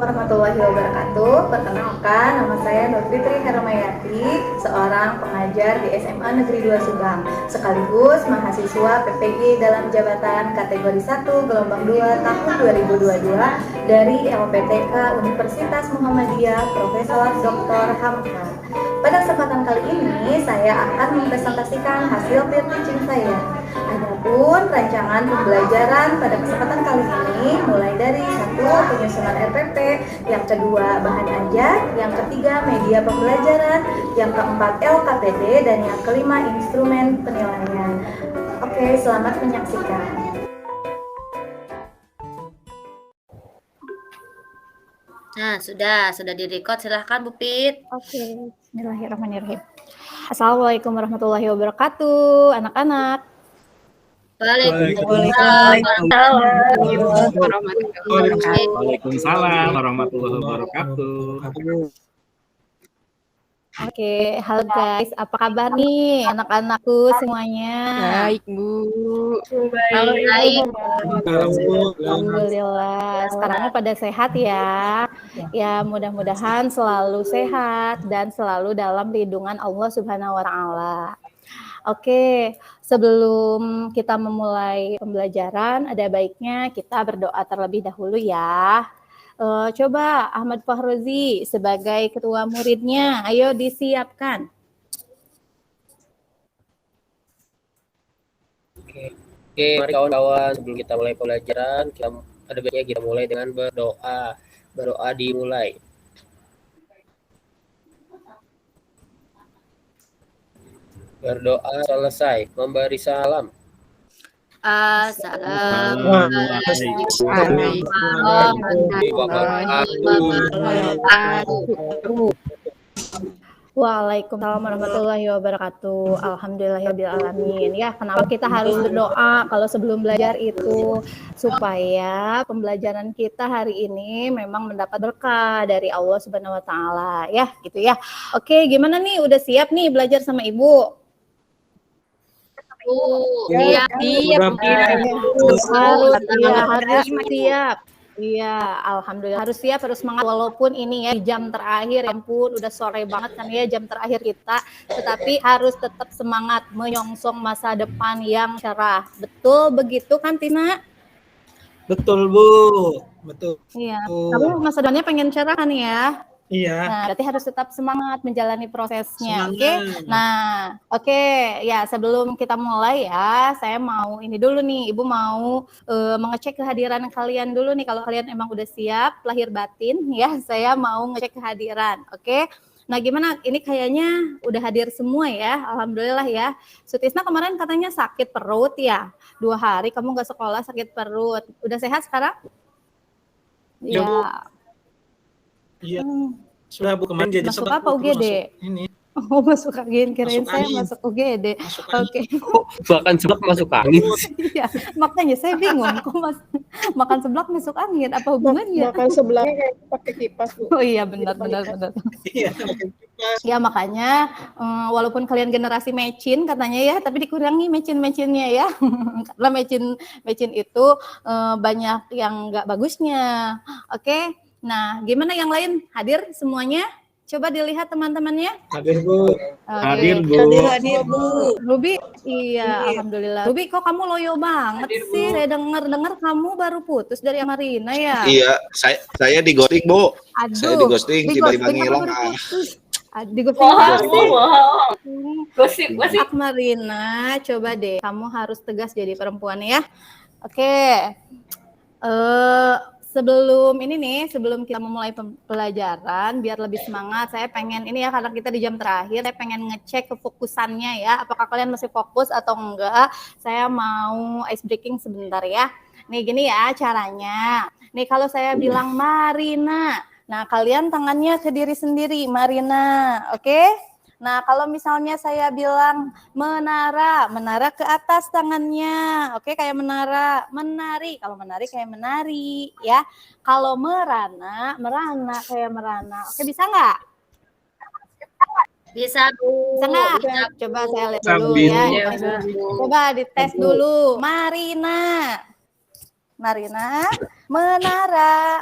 warahmatullahi wabarakatuh. Perkenalkan, nama saya Nur Fitri Hermayati, seorang pengajar di SMA Negeri 2 Subang, sekaligus mahasiswa PPG dalam jabatan kategori 1 gelombang 2 tahun 2022 dari LPTK Universitas Muhammadiyah Profesor Dr. Hamka. Pada kesempatan kali ini, saya akan mempresentasikan hasil peer teaching saya. Adapun rancangan pembelajaran pada kesempatan kali ini mulai dari 1. Penyusunan RPP, yang kedua bahan ajar, yang ketiga media pembelajaran, yang keempat LKPD, dan yang kelima instrumen penilaian. Oke, selamat menyaksikan. Nah, sudah di-record. Silahkan Bu Pit. Oke, bismillahirrahmanirrahim. Assalamualaikum warahmatullahi wabarakatuh, anak-anak. Waalaikumsalam warahmatullahi wabarakatuh. Oke, halo guys, apa kabar nih anak-anakku semuanya? Baik, Bu. Halo, baik. Alhamdulillah, sekarang pada sehat ya. Ya, mudah-mudahan selalu sehat dan selalu dalam lindungan Allah Subhanahu wa taala. Oke, sebelum kita memulai pembelajaran, ada baiknya kita berdoa terlebih dahulu ya. Coba Ahmad Fahrozi sebagai ketua muridnya, ayo disiapkan. Oke, mari kawan-kawan, sebelum kita mulai pembelajaran, ada baiknya kita mulai dengan berdoa. Berdoa dimulai. Berdoa selesai, memberi salam. Assalamualaikum warahmatullahi wabarakatuh. Waalaikumsalam warahmatullahi wabarakatuh. Alhamdulillahirabbil alamin. Ya, kenapa kita harus berdoa kalau sebelum belajar itu supaya pembelajaran kita hari ini memang mendapat berkah dari Allah Subhanahu wa taala ya, gitu ya. Oke, gimana nih? Udah siap nih belajar sama Ibu? Harus siap. Iya, alhamdulillah harus siap, harus semangat walaupun ini ya jam terakhir, ya ampun udah sore banget kan ya jam terakhir kita, tetapi harus tetap semangat menyongsong masa depan yang cerah. Betul begitu kan Tina? Betul Bu, betul. Iya, kamu masa depannya pengen cerah kan ya? Iya. Nah, berarti harus tetap semangat menjalani prosesnya, oke? Semangat. Nah, oke, ya sebelum kita mulai ya, saya mau ini dulu nih, Ibu mau mengecek kehadiran kalian dulu nih. Kalau kalian emang udah siap, lahir batin ya, saya mau ngecek kehadiran, oke? Nah, gimana? Ini kayaknya udah hadir semua ya, alhamdulillah ya. Sutisna kemarin katanya sakit perut ya, 2 hari kamu nggak sekolah sakit perut. Udah sehat sekarang? Ya, Bu. Iya, sudah Bu, kemarin jadi masuk apa UGD? Ini. Oh, masuk angin, kirain saya masuk UGD. Oke. Makan seblak masuk angin. Iya, makanya saya bingung kok makan seblak masuk angin, apa hubungannya? Makan sebelahnya kayak pakai kipas, Bu. Oh iya, benar. Iya. Ya makanya walaupun kalian generasi mecin katanya ya, tapi dikurangi mecin-mecinnya ya. Karena mecin itu banyak yang enggak bagusnya. Oke. Nah, gimana yang lain? Hadir semuanya? Coba dilihat teman-temannya. Hadir Bu. Okay. Hadir Bu. Ruby, iya, alhamdulillah. Ruby, kok kamu loyo banget sih? Saya dengar kamu baru putus dari Marina ya? Iya, saya di ghosting Bu. Aduh, saya di ghosting, tiba-tiba ngilang. Di ghosting Gosip. Marina, coba deh, kamu harus tegas jadi perempuan ya. Oke. Sebelum kita memulai pembelajaran, biar lebih semangat, saya pengen ini ya, karena kita di jam terakhir, saya pengen ngecek kefokusannya ya, apakah kalian masih fokus atau enggak. Saya mau ice breaking sebentar ya. Nih gini ya caranya. Nih kalau saya bilang Marina, nah kalian tangannya ke diri sendiri, Marina, oke? Nah, kalau misalnya saya bilang menara ke atas tangannya, oke, kayak menari. Kalau menari kayak menari, ya. Kalau merana kayak merana. Oke, bisa nggak? Bisa, Bu. Bisa nggak? Coba saya lihat dulu ya. Coba dites dulu. Marina, menara.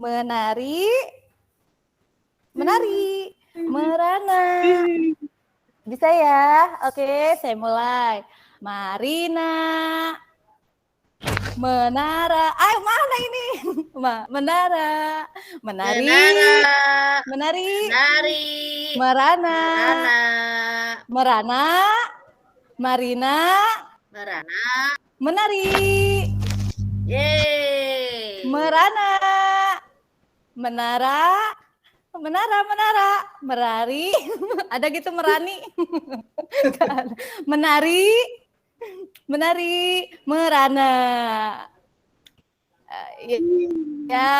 menari, menari, merana. Bisa ya? Oke, saya mulai. Marina, menara. Ayo mana ini? Menara, menari, Menara, menari, menari, merana, merana, merana, marina, merana. menari, Yeay. merana, menara, menara, merari, ada gitu merani, menari, menari, merana. Ya,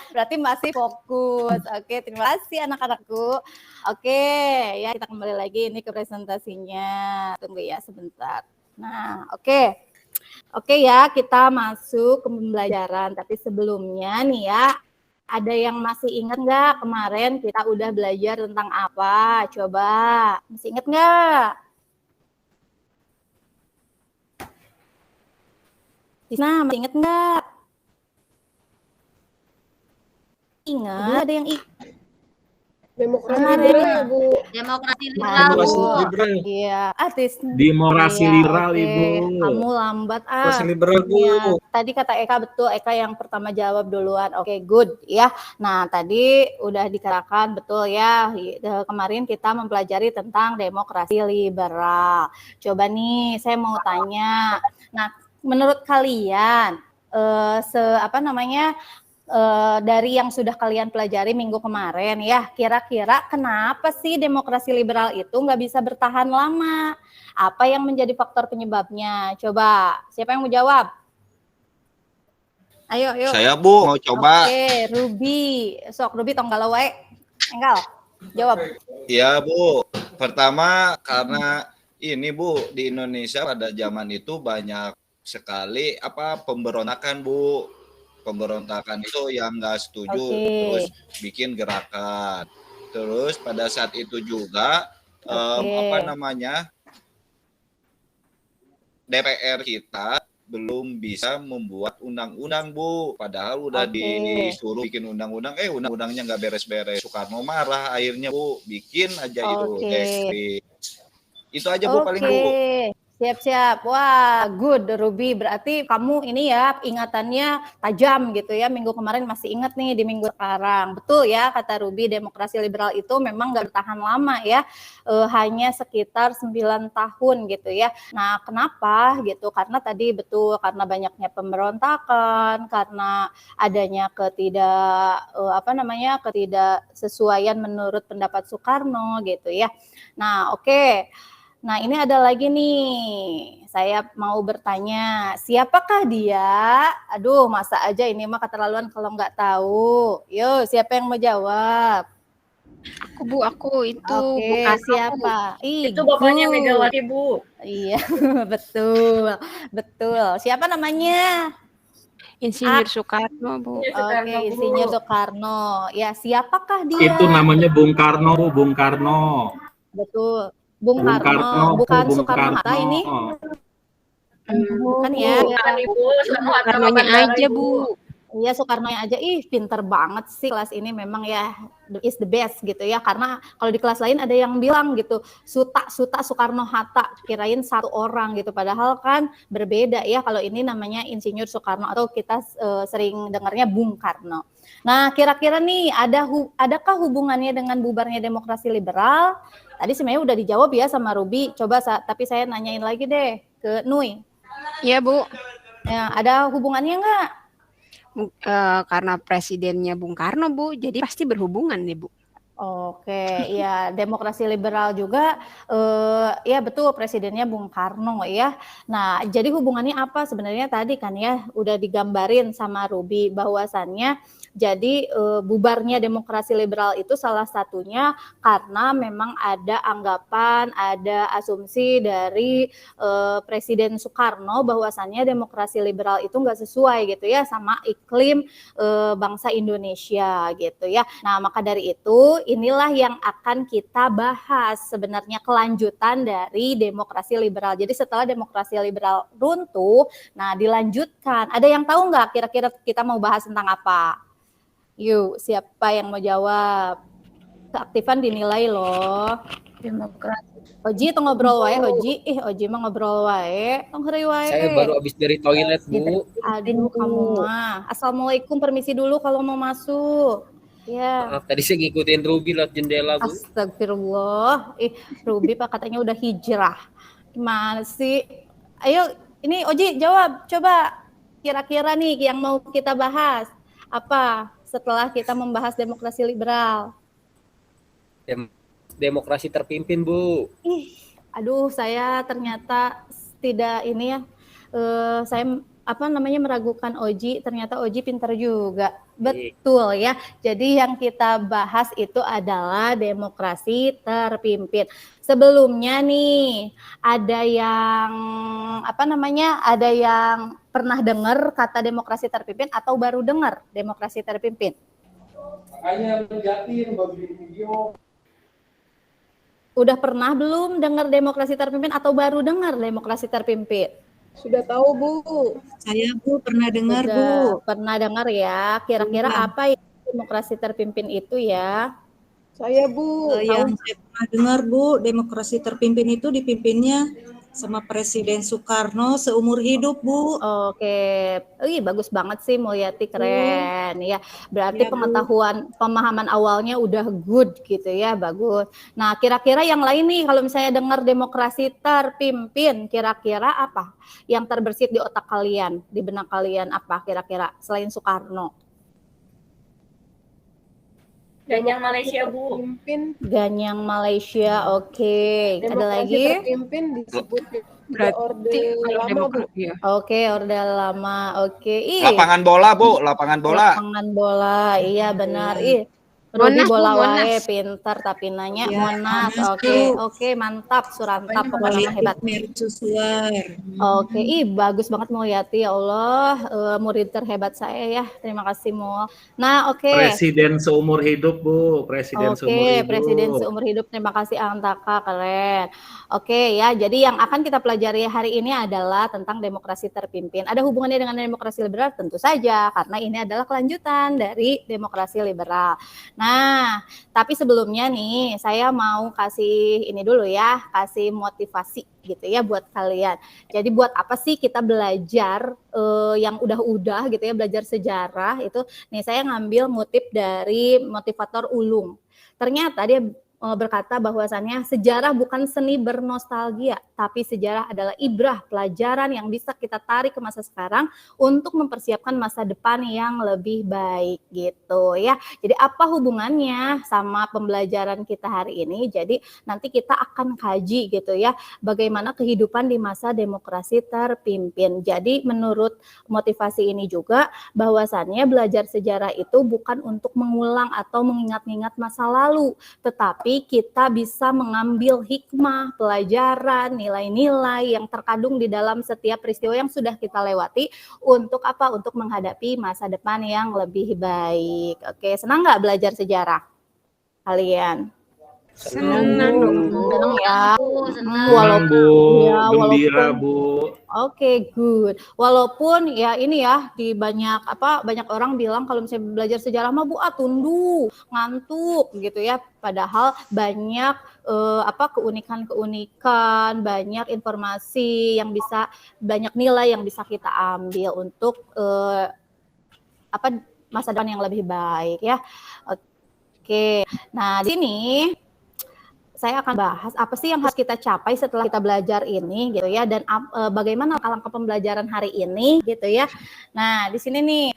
berarti masih fokus. Oke, terima kasih anak-anakku. Oke, ya kita kembali lagi ini ke presentasinya. Tunggu ya sebentar. Nah, oke ya, kita masuk ke pembelajaran. Tapi sebelumnya nih ya, ada yang masih ingat nggak kemarin kita udah belajar tentang apa? Coba, masih ingat nggak? Nah, masih ingat nggak? Ingat, ada yang Demokrasi Kemarin liberal ya. ya, Bu. Demokrasi liberal, Demokrasi Bu. liberal. Iya, artis. Demokrasi Iya, liberal, oke. Ibu. Kamu lambat Demokrasi liberal, Bu. Iya, tadi kata Eka betul, Eka yang pertama jawab duluan. Oke, good ya. Nah, tadi udah dikatakan betul ya. Kemarin kita mempelajari tentang demokrasi liberal. Coba nih, saya mau tanya. Nah, menurut kalian dari yang sudah kalian pelajari minggu kemarin ya, kira-kira kenapa sih demokrasi liberal itu nggak bisa bertahan lama? Apa yang menjadi faktor penyebabnya? Coba, siapa yang mau jawab? Ayo. Saya Bu mau coba. Oke, Ruby. Sok, Ruby tong galau wae. Enggal, jawab. Ya Bu, pertama karena ini Bu, di Indonesia pada zaman itu banyak sekali pemberontakan Bu. Pemberontakan itu yang nggak setuju, terus bikin gerakan. Terus pada saat itu juga DPR kita belum bisa membuat undang-undang Bu, padahal udah disuruh bikin undang-undang, undang-undangnya nggak beres-beres. Soekarno marah akhirnya Bu, bikin aja itu dekret. Itu aja Bu paling Bu. Siap. Wah, good Ruby. Berarti kamu ini ya ingatannya tajam gitu ya. Minggu kemarin masih ingat nih di minggu sekarang. Betul ya kata Ruby, demokrasi liberal itu memang nggak bertahan lama ya. Hanya sekitar 9 tahun gitu ya. Nah, kenapa gitu? Karena tadi betul karena banyaknya pemberontakan, karena adanya ketidaksesuaian menurut pendapat Soekarno gitu ya. Nah, oke. Nah, ini ada lagi nih, saya mau bertanya, siapakah dia? Aduh, masa aja ini mah keterlaluan kalau nggak tahu. Yo, siapa yang mau jawab? Aku itu. Oke, siapa? Itu bapaknya Megawati, Bu. Iya, betul. Siapa namanya? Insinyur Soekarno, Bu. Oke, Insinyur Soekarno. Ya, siapakah dia? Itu namanya Bung Karno, Bu, Bung Karno. Betul. Bung Karno, bukan Soekarno-Hatta ini. Bukan ya. Bukan Ibu, Soekarno-nya aja, Bu. Iya, Soekarno-nya aja. Pinter banget sih kelas ini memang ya is the best gitu ya. Karena kalau di kelas lain ada yang bilang gitu, Suta Soekarno-Hatta, kirain satu orang gitu. Padahal kan berbeda ya kalau ini namanya Insinyur Soekarno atau kita sering dengarnya Bung Karno. Nah, kira-kira nih adakah hubungannya dengan bubarnya demokrasi liberal? Tadi sebenarnya udah dijawab ya sama Ruby. Coba tapi saya nanyain lagi deh ke Nui. Iya, Bu. Ya, ada hubungannya nggak? Karena presidennya Bung Karno, Bu. Jadi pasti berhubungan nih, Bu. Oke, ya demokrasi liberal juga, ya betul presidennya Bung Karno ya. Nah, jadi hubungannya apa sebenarnya tadi kan ya udah digambarin sama Ruby bahwasannya jadi bubarnya demokrasi liberal itu salah satunya karena memang ada anggapan, ada asumsi dari Presiden Soekarno bahwasannya demokrasi liberal itu nggak sesuai gitu ya sama iklim bangsa Indonesia gitu ya. Nah, maka dari itu inilah yang akan kita bahas sebenarnya kelanjutan dari demokrasi liberal. Jadi setelah demokrasi liberal runtuh, nah dilanjutkan. Ada yang tahu nggak kira-kira kita mau bahas tentang apa? Yuk, siapa yang mau jawab? Keaktifan dinilai loh. Demokrasi. Oji tuh ngobrol wae, Oji. Oji mah ngobrol wae. Tong hari wae. Saya baru habis dari toilet, Bu. Aduh, kamu mah. Assalamualaikum, permisi dulu kalau mau masuk. Ya. Maaf, tadi saya ngikutin Ruby lewat jendela, Bu. Astagfirullah. Ruby Pak katanya udah hijrah. Gimana sih? Ayo, ini Oji jawab. Coba kira-kira nih yang mau kita bahas. Apa setelah kita membahas demokrasi liberal? Demokrasi terpimpin, Bu. Aduh, saya ternyata tidak ini ya. Saya meragukan Oji. Ternyata Oji pintar juga. Betul ya. Jadi yang kita bahas itu adalah demokrasi terpimpin. Sebelumnya nih ada yang ada yang pernah dengar kata demokrasi terpimpin atau baru dengar demokrasi terpimpin? Udah pernah belum dengar demokrasi terpimpin atau baru dengar demokrasi terpimpin? Sudah tahu, Bu. Saya, Bu, pernah dengar, Bu. Pernah dengar ya. Kira-kira apa ya demokrasi terpimpin itu ya? Saya, Bu. Yang saya pernah dengar, Bu, demokrasi terpimpin itu dipimpinnya sama Presiden Soekarno seumur hidup, Bu. Oke. Bagus banget sih Mulyati, keren ya. Berarti pemahaman awalnya udah good gitu ya, bagus. Nah, kira-kira yang lain nih kalau misalnya dengar demokrasi terpimpin, kira-kira apa yang terbersit di otak kalian, di benak kalian apa kira-kira selain Soekarno? Ganyang Malaysia, Bu. Ganyang Malaysia, oke. Ada lagi? Terpimpin disebut Berarti lama, Bu. Oke, orde lama. Oke. Lapangan bola, Bu, lapangan bola. Lapangan bola, iya benar. Ruby bola wae, pintar tapi nanya Monas. Oke, mantap Surantap, pokoknya hebat. Oke, bagus banget Mulyati, ya Allah, murid terhebat saya ya. Terima kasih Mul. Nah, oke. Presiden seumur hidup, Bu. Presiden seumur hidup. Presiden seumur hidup. Terima kasih Antaka, keren. Oke ya, jadi yang akan kita pelajari hari ini adalah tentang demokrasi terpimpin. Ada hubungannya dengan demokrasi liberal? Tentu saja, karena ini adalah kelanjutan dari demokrasi liberal. Nah, tapi sebelumnya nih, saya mau kasih ini dulu ya, kasih motivasi gitu ya buat kalian. Jadi buat apa sih kita belajar yang udah-udah gitu ya, belajar sejarah itu. Nih saya ngambil ngutip dari motivator Ulung. Ternyata dia berkata bahwasannya sejarah bukan seni bernostalgia, tapi sejarah adalah ibrah, pelajaran yang bisa kita tarik ke masa sekarang untuk mempersiapkan masa depan yang lebih baik gitu ya. Jadi apa hubungannya sama pembelajaran kita hari ini? Jadi nanti kita akan kaji gitu ya, bagaimana kehidupan di masa demokrasi terpimpin. Jadi menurut motivasi ini juga bahwasannya belajar sejarah itu bukan untuk mengulang atau mengingat-ingat masa lalu, tetapi kita bisa mengambil hikmah, pelajaran, nilai-nilai yang terkandung di dalam setiap peristiwa yang sudah kita lewati untuk apa? Untuk menghadapi masa depan yang lebih baik. Oke, senang nggak belajar sejarah kalian? Senang ya. Senang, Bu. Gembira, Bu. Oke, good. Walaupun ya ini ya di banyak orang bilang kalau misalnya belajar sejarah mah Bu tundu, ngantuk gitu ya. Padahal banyak keunikan-keunikan, banyak informasi yang bisa, banyak nilai yang bisa kita ambil untuk masa depan yang lebih baik ya. Oke. Nah, di sini saya akan bahas apa sih yang harus kita capai setelah kita belajar ini gitu ya, dan bagaimana langkah pembelajaran hari ini gitu ya. Nah, di sini nih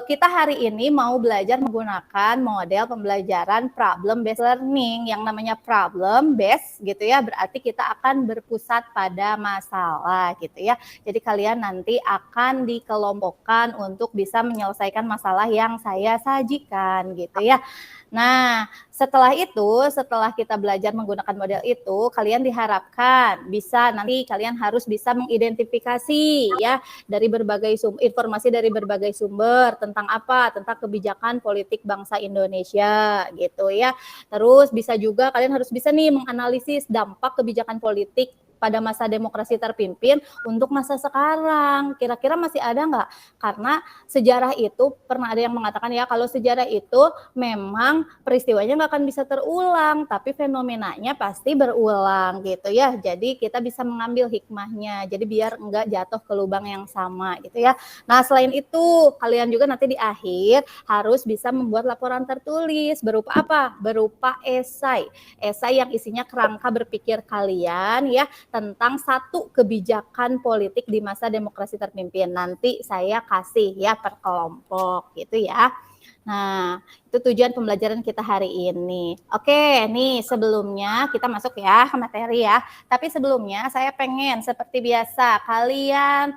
kita hari ini mau belajar menggunakan model pembelajaran problem based learning. Yang namanya problem based gitu ya, berarti kita akan berpusat pada masalah gitu ya. Jadi kalian nanti akan dikelompokkan untuk bisa menyelesaikan masalah yang saya sajikan gitu ya. Nah, Setelah itu, setelah kita belajar menggunakan model itu, kalian diharapkan bisa nanti kalian harus bisa mengidentifikasi ya dari berbagai informasi dari berbagai sumber tentang apa? Tentang kebijakan politik bangsa Indonesia gitu ya. Terus bisa juga kalian harus bisa nih menganalisis dampak kebijakan politik pada masa demokrasi terpimpin untuk masa sekarang. Kira-kira masih ada nggak? Karena sejarah itu pernah ada yang mengatakan ya kalau sejarah itu memang peristiwanya nggak akan bisa terulang, tapi fenomenanya pasti berulang gitu ya. Jadi kita bisa mengambil hikmahnya. Jadi biar nggak jatuh ke lubang yang sama gitu ya. Nah selain itu kalian juga nanti di akhir harus bisa membuat laporan tertulis berupa apa? Berupa esai. Esai yang isinya kerangka berpikir kalian ya tentang satu kebijakan politik di masa demokrasi terpimpin. Nanti saya kasih ya per kelompok gitu ya. Nah, itu tujuan pembelajaran kita hari ini. Oke, nih sebelumnya kita masuk ya ke materi ya. Tapi sebelumnya saya pengen seperti biasa kalian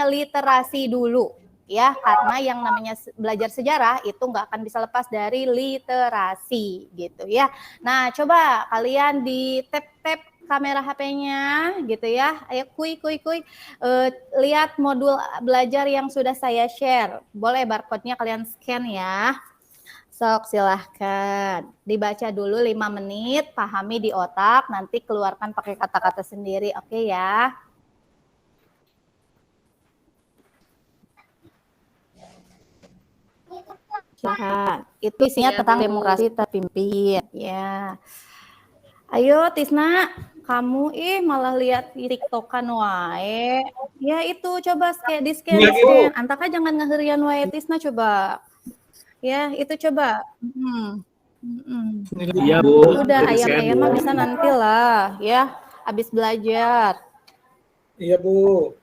literasi dulu ya, karena yang namanya belajar sejarah itu nggak akan bisa lepas dari literasi gitu ya. Nah, coba kalian di tap kamera HP-nya gitu ya. Ayo kuy. Lihat modul belajar yang sudah saya share. Boleh barcode-nya kalian scan ya. Sok silahkan. Dibaca dulu 5 menit, pahami di otak, nanti keluarkan pakai kata-kata sendiri. Oke ya. Silahkan. Itu isinya tentang demokrasi terpimpin ya. Ayo Tisna, kamu malah lihat TikTokan wae. Ya itu coba di scan. Antaka jangan ngeherian wae Tisna coba. Ya, itu coba. Iya, Bu. Udah ayam-ayam mah bisa nanti lah ya, habis belajar. Iya, Bu.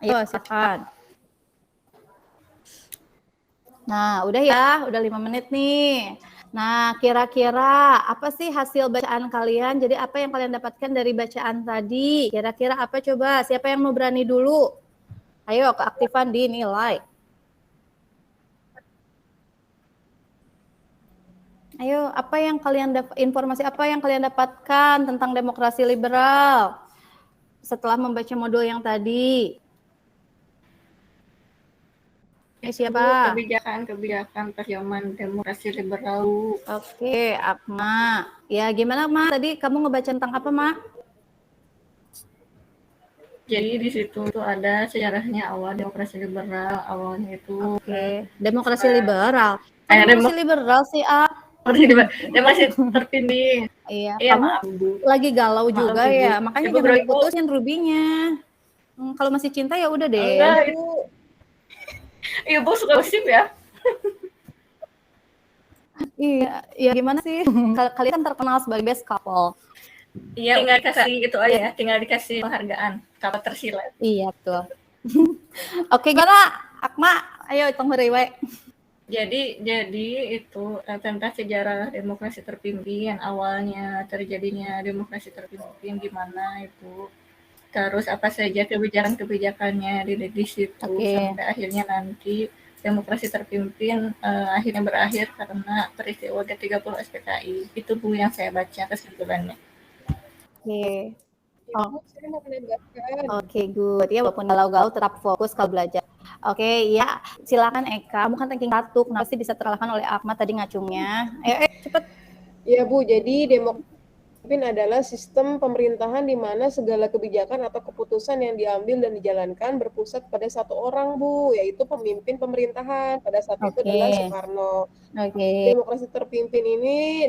Ayo silakan. Nah, udah ya, udah 5 menit nih. Nah, kira-kira apa sih hasil bacaan kalian? Jadi apa yang kalian dapatkan dari bacaan tadi? Kira-kira apa coba? Siapa yang mau berani dulu? Ayo, keaktifan dinilai. Ayo, apa yang kalian informasi apa yang kalian dapatkan tentang demokrasi liberal setelah membaca modul yang tadi? Siapa? Kebijakan perjuangan demokrasi liberal. Oke, Akma. Ya, gimana, Ma? Tadi kamu ngebaca tentang apa, Ma? Jadi di situ tuh ada sejarahnya awal demokrasi liberal. Awalnya itu demokrasi liberal. Demokrasi liberal sih, demokrasi terpimpin. Iya, kamu lagi galau juga ya. Makanya jangan diputusin Rubinya. Kalau masih cinta ya udah deh. Iya, Bu suka gosip ya. Iya, gimana sih? Kalian kan terkenal sebagai best couple. Iya, tinggal dikasih itu aja ya, tinggal dikasih penghargaan couple tersilat. Iya, tuh. Oke, gimana? Akma, ayo hitung huriwe. Jadi itu tentang sejarah demokrasi terpimpin, awalnya terjadinya demokrasi terpimpin gimana itu. Terus apa saja kebijakan-kebijakannya di situ sampai akhirnya nanti demokrasi terpimpin akhirnya berakhir karena peristiwa G30 SPKI. Itu Bu yang saya baca kesimpulannya. Oke, good. Ya walaupun galau-galau tetap fokus kalau belajar. Oke, ya silakan Eka. Kamu kan ranking 1, kenapa sih bisa terkalahkan oleh Ahmad tadi ngacungnya? Ayo, cepet. Ya Bu, jadi demokrasi adalah sistem pemerintahan di mana segala kebijakan atau keputusan yang diambil dan dijalankan berpusat pada satu orang, Bu, yaitu pemimpin pemerintahan. Pada saat itu adalah Soekarno. Demokrasi terpimpin ini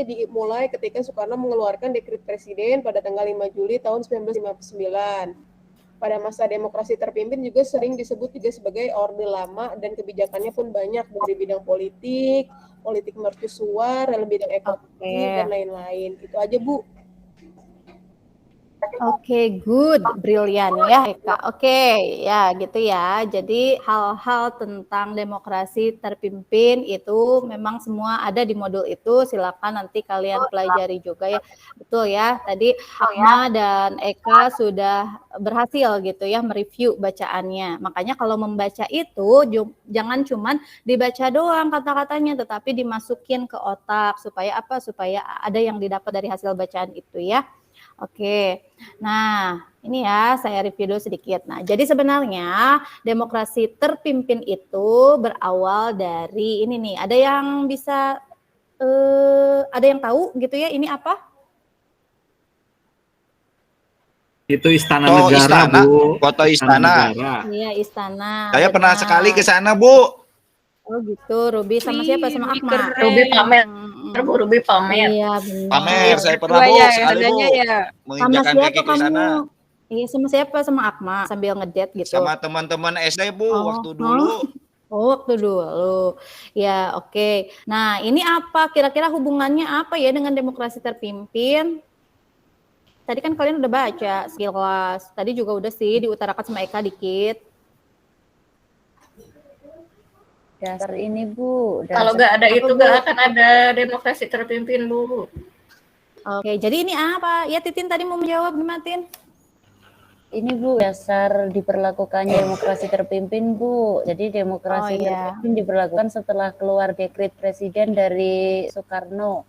dimulai ketika Soekarno mengeluarkan dekret presiden pada tanggal 5 Juli tahun 1959. Pada masa demokrasi terpimpin juga sering disebut juga sebagai Orde Lama dan kebijakannya pun banyak dari bidang politik mercusuar, dalam bidang ekonomi dan lain-lain. Itu aja Bu. Oke, good, brilian ya Eka. Oke, ya gitu ya. Jadi hal-hal tentang demokrasi terpimpin itu memang semua ada di modul itu. Silakan nanti kalian pelajari juga ya. Betul ya. Tadi Akma dan Eka sudah berhasil gitu ya mereview bacaannya. Makanya kalau membaca itu jangan cuman dibaca doang kata-katanya, tetapi dimasukin ke otak supaya apa? Supaya ada yang didapat dari hasil bacaan itu ya. Oke, nah ini ya saya review dulu sedikit. Nah, jadi sebenarnya demokrasi terpimpin itu berawal dari ini nih. Ada yang bisa, ada yang tahu gitu ya ini apa? Itu Istana Foto Negara, istana, Bu. foto istana. Negara. Iya, istana. Saya pernah benar. sekali ke sana, Bu. Oh gitu, Ruby sama siapa? Sama Wih, Akma? Ruby pamer. Hmm, Bu, Ruby pamer. iya benar. Pamer, saya pernah, Dua Bu, ya, sekali, Bu. adanya ya. Sama Menginjakan siapa kaki ke kamu? sana. Iya, sama siapa? Sama Akma sambil ngedate gitu. Sama teman-teman SD, Bu, Oh, waktu dulu. Oh, waktu dulu. Ya, oke. Nah, ini apa? Kira-kira hubungannya apa ya dengan demokrasi terpimpin? Tadi kan kalian udah baca sekilas. Tadi juga udah sih diutarakan sama Eka dikit. Dasar ini, Bu. Kalau nggak ada itu nggak akan ada demokrasi terpimpin, Bu. Oke, jadi ini apa? Ya, Titin tadi mau menjawab, gimana, Tin? Ini, Bu, dasar diberlakukannya demokrasi terpimpin, Bu. Jadi demokrasi terpimpin diberlakukan setelah keluar dekret presiden dari Soekarno.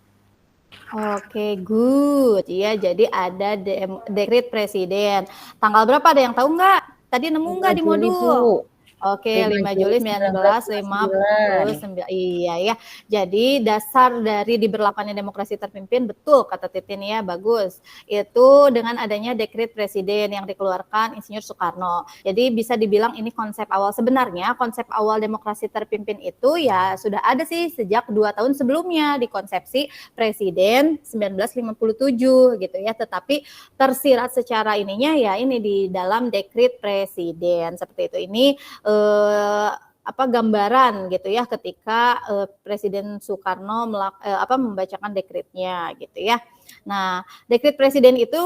Oke, good. Iya, jadi ada dekret presiden. Tanggal berapa ada yang tahu nggak? Tadi nemu nggak di modul? Bu. Oke, 5 Juli 1959. Iya ya. Jadi dasar dari diberlakukannya demokrasi terpimpin, betul kata Titin ya, bagus. Itu dengan adanya dekret presiden yang dikeluarkan Insinyur Soekarno. Jadi bisa dibilang ini konsep awal. Sebenarnya konsep awal demokrasi terpimpin itu ya sudah ada sih sejak 2 tahun sebelumnya di konsepsi Presiden 1957 gitu ya. Tetapi tersirat secara ininya ya ini di dalam dekret presiden seperti itu. Ini gambaran gitu ya ketika Presiden Soekarno membacakan dekretnya gitu ya. Nah, dekret presiden itu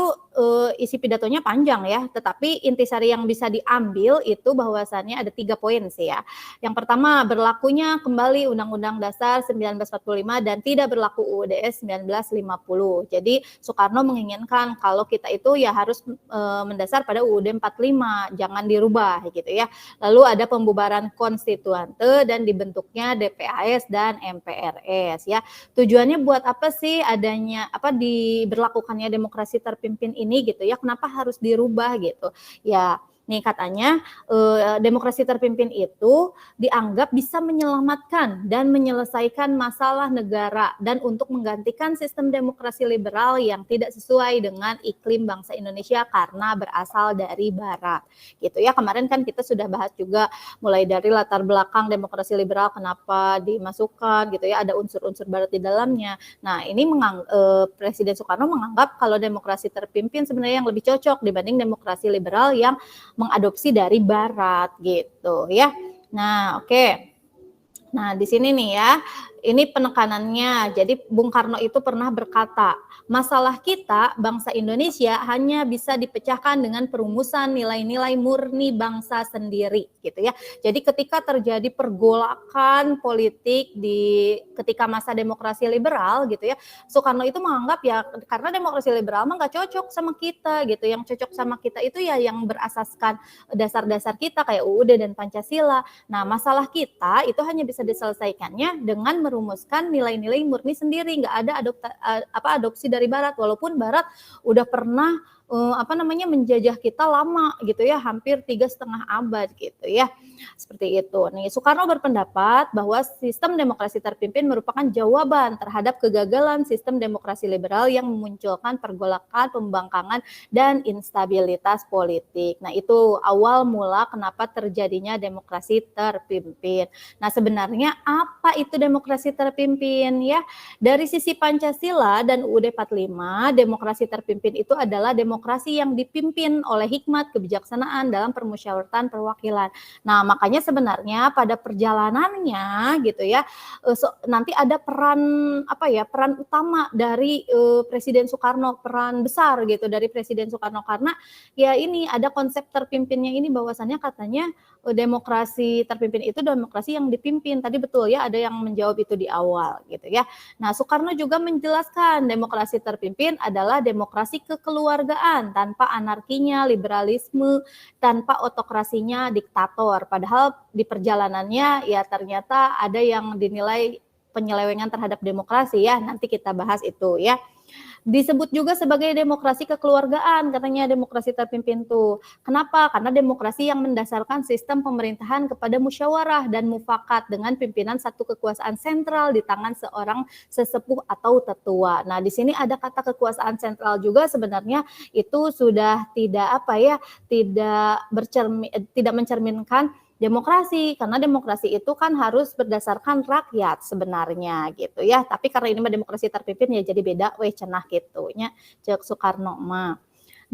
isi pidatonya panjang ya, tetapi intisari yang bisa diambil itu bahwasannya ada 3 poin sih ya. Yang pertama, berlakunya kembali Undang-Undang Dasar 1945 dan tidak berlaku UUD 1950. Jadi Soekarno menginginkan kalau kita itu ya harus mendasar pada UUD 45, jangan dirubah gitu ya. Lalu ada pembubaran konstituante dan dibentuknya DPAS dan MPRS ya. Tujuannya buat apa sih adanya diberlakukannya demokrasi terpimpin ini gitu ya, kenapa harus dirubah gitu ya. Nih katanya demokrasi terpimpin itu dianggap bisa menyelamatkan dan menyelesaikan masalah negara dan untuk menggantikan sistem demokrasi liberal yang tidak sesuai dengan iklim bangsa Indonesia karena berasal dari barat gitu ya. Kemarin kan kita sudah bahas juga mulai dari latar belakang demokrasi liberal kenapa dimasukkan gitu ya, ada unsur-unsur barat di dalamnya. Nah, ini Presiden Soekarno menganggap kalau demokrasi terpimpin sebenarnya yang lebih cocok dibanding demokrasi liberal yang mengadopsi dari barat gitu ya. Nah, oke. Nah, di sini nih ya, ini penekanannya. Jadi Bung Karno itu pernah berkata, masalah kita bangsa Indonesia hanya bisa dipecahkan dengan perumusan nilai-nilai murni bangsa sendiri gitu ya. Jadi ketika terjadi pergolakan politik ketika masa demokrasi liberal gitu ya, Soekarno itu menganggap ya karena demokrasi liberal mah nggak cocok sama kita gitu. Yang cocok sama kita itu ya yang berasaskan dasar-dasar kita kayak UUD dan Pancasila. Nah, masalah kita itu hanya bisa diselesaikannya dengan merumuskan nilai-nilai murni sendiri, nggak ada adopsi dari barat, walaupun barat udah pernah menjajah kita lama gitu ya, hampir 3,5 abad gitu ya. Seperti itu. Nih, Soekarno berpendapat bahwa sistem demokrasi terpimpin merupakan jawaban terhadap kegagalan sistem demokrasi liberal yang memunculkan pergolakan, pembangkangan, dan instabilitas politik. Nah, itu awal mula kenapa terjadinya demokrasi terpimpin. Nah, sebenarnya apa itu demokrasi terpimpin ya? Dari sisi Pancasila dan UUD 45, demokrasi terpimpin itu adalah demokrasi yang dipimpin oleh hikmat kebijaksanaan dalam permusyawaratan perwakilan. Nah, makanya sebenarnya pada perjalanannya gitu ya, nanti ada peran utama dari Presiden Soekarno, peran besar gitu dari Presiden Soekarno, karena ya ini ada konsep terpimpinnya ini bahwasannya katanya demokrasi terpimpin itu demokrasi yang dipimpin. Tadi betul ya, ada yang menjawab itu di awal gitu ya. Nah, Soekarno juga menjelaskan demokrasi terpimpin adalah demokrasi kekeluargaan kekeluargaan, tanpa anarkinya, liberalisme, tanpa otokrasinya diktator. Padahal di perjalanannya ya ternyata ada yang dinilai penyelewengan terhadap demokrasi ya. Nanti kita bahas itu ya. Disebut juga sebagai demokrasi kekeluargaan, katanya demokrasi terpimpin tuh. Kenapa? Karena demokrasi yang mendasarkan sistem pemerintahan kepada musyawarah dan mufakat dengan pimpinan satu kekuasaan sentral di tangan seorang sesepuh atau tetua. Nah, di sini ada kata kekuasaan sentral juga, sebenarnya itu sudah tidak tidak mencerminkan demokrasi, karena demokrasi itu kan harus berdasarkan rakyat sebenarnya gitu ya. Tapi karena ini mah demokrasi terpimpin ya jadi beda weh cenah gitu nya ceuk Soekarno mah.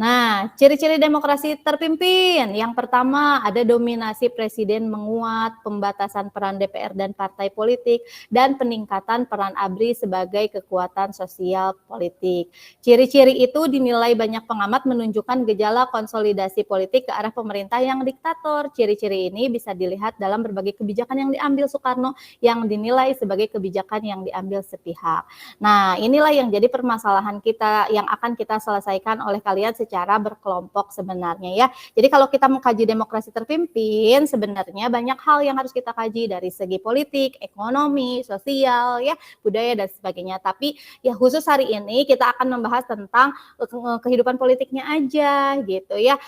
Nah, ciri-ciri demokrasi terpimpin. Yang pertama, ada dominasi presiden menguat, pembatasan peran DPR dan partai politik, dan peningkatan peran ABRI sebagai kekuatan sosial politik. Ciri-ciri itu dinilai banyak pengamat menunjukkan gejala konsolidasi politik ke arah pemerintah yang diktator. Ciri-ciri ini bisa dilihat dalam berbagai kebijakan yang diambil Soekarno yang dinilai sebagai kebijakan yang diambil sepihak. Nah, inilah yang jadi permasalahan kita yang akan kita selesaikan oleh kalian secara berkelompok sebenarnya ya. Jadi kalau kita mengkaji demokrasi terpimpin, sebenarnya banyak hal yang harus kita kaji dari segi politik, ekonomi, sosial ya, budaya dan sebagainya. Tapi ya khusus hari ini kita akan membahas tentang kehidupan politiknya aja gitu ya.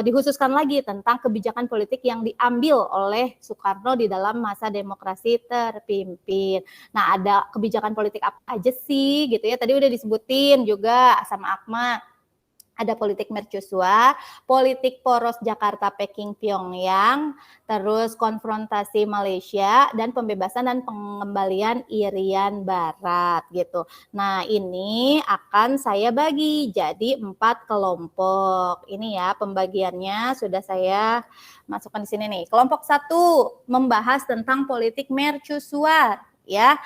Dikhususkan lagi tentang kebijakan politik yang diambil oleh Soekarno di dalam masa demokrasi terpimpin. Nah, ada kebijakan politik apa aja sih gitu ya. Tadi udah disebutin juga sama Akma. Ada politik mercusuar, politik poros Jakarta, Peking, Pyongyang, terus konfrontasi Malaysia, dan pembebasan dan pengembalian Irian Barat gitu. Nah, ini akan saya bagi jadi 4 kelompok. Ini ya pembagiannya sudah saya masukkan di sini nih. Kelompok 1 membahas tentang politik mercusuar ya.